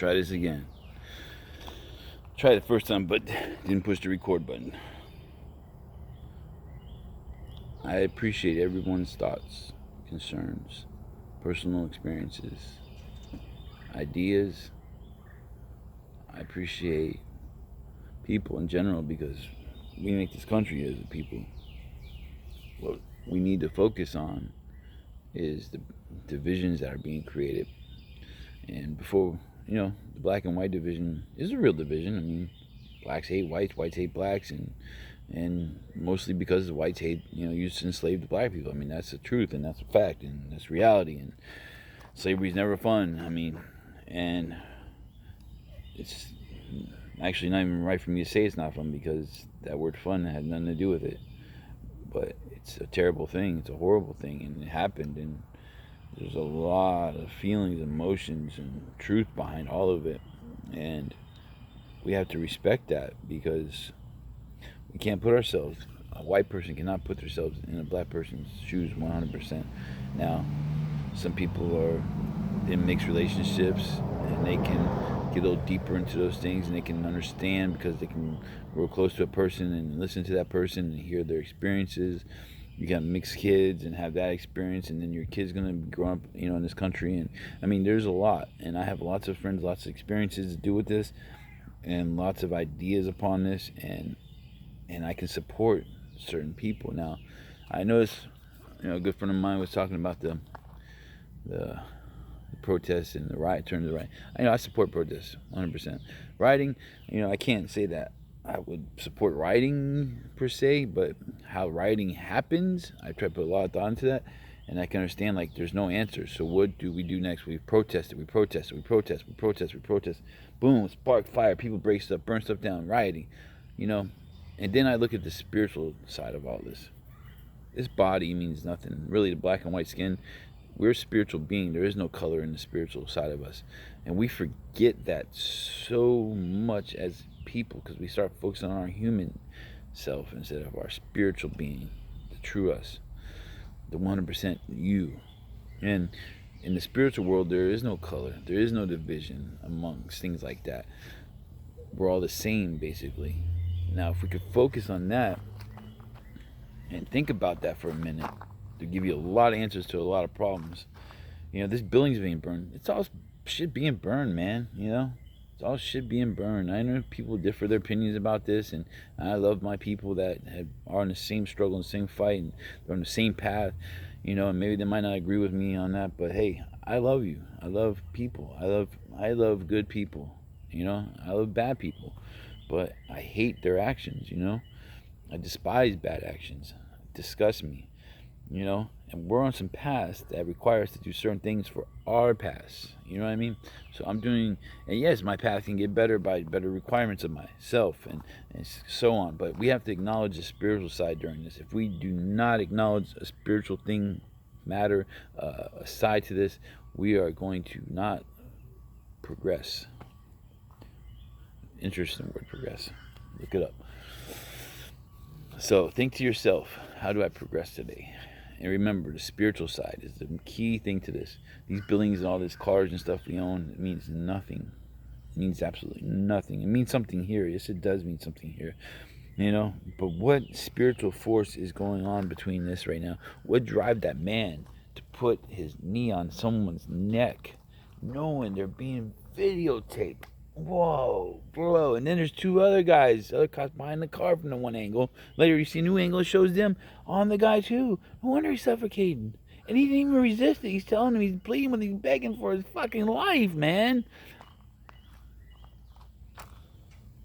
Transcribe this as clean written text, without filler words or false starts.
try this again. Tried it the first time, but didn't push the record button. I appreciate everyone's thoughts, concerns, personal experiences, ideas. I appreciate people in general because we make this country as a people. What we need to focus on is the divisions that are being created. And before, the black and white division is a real division. I mean, blacks hate whites, whites hate blacks, and mostly because the whites hate, used to enslave the black people. I mean, that's the truth, and that's a fact, and that's reality. And slavery's never fun. I mean, and it's actually not even right for me to say it's not fun because that word fun had nothing to do with it. But it's a terrible thing. It's a horrible thing, and it happened, and there's a lot of feelings, emotions, and truth behind all of it. And we have to respect that because we can't put ourselves, a white person cannot put themselves in a black person's shoes 100%. Now, some people are in mixed relationships and they can get a little deeper into those things and they can understand because they can grow close to a person and listen to that person and hear their experiences. You got mixed kids and have that experience, and then your kid's gonna grow up, in this country. And I mean, there's a lot, and I have lots of friends, lots of experiences to do with this, and lots of ideas upon this, and I can support certain people. Now, I noticed, a good friend of mine was talking about the protests and the riot, turn to the right. I support protests 100%. Rioting, I can't say that I would support rioting per se, but how rioting happens, I try to put a lot of thought into that, and I can understand there's no answer. So what do we do next? We protest. Boom, spark fire, people break stuff, burn stuff down, rioting, And then I look at the spiritual side of all this. This body means nothing. Really, the black and white skin, we're a spiritual being. There is no color in the spiritual side of us. And we forget that so much as people because we start focusing on our human self instead of our spiritual being, the true us, the 100% you. And in the spiritual world, there is no color. There is no division amongst things like that. We're all the same, basically. Now, if we could focus on that and think about that for a minute, to give you a lot of answers to a lot of problems. This building's being burned. It's all shit being burned, man. It's all shit being burned. I know people differ their opinions about this, and I love my people that are in the same struggle, in the same fight, and they're on the same path. And maybe they might not agree with me on that, but hey, I love you. I love people. I love good people. I love bad people, but I hate their actions. I despise bad actions. It disgusts me. And we're on some paths that require us to do certain things for our paths. You know what I mean? So I'm doing, and yes, my path can get better by better requirements of myself and so on. But we have to acknowledge the spiritual side during this. If we do not acknowledge a spiritual thing, matter, a side to this, we are going to not progress. Interesting word, progress. Look it up. So think to yourself, how do I progress today? And remember, the spiritual side is the key thing to this. These buildings and all these cars and stuff we own, it means nothing. It means absolutely nothing. It means something here. Yes, it does mean something here. But what spiritual force is going on between this right now? What drive that man to put his knee on someone's neck, knowing they're being videotaped? Whoa, bro. And then there's two other cops behind the car from the one angle. Later, you see a new angle, it shows them on the guy, too. No wonder he's suffocating. And he didn't even resist it. He's telling him, he's pleading with him, he's begging for his fucking life, man.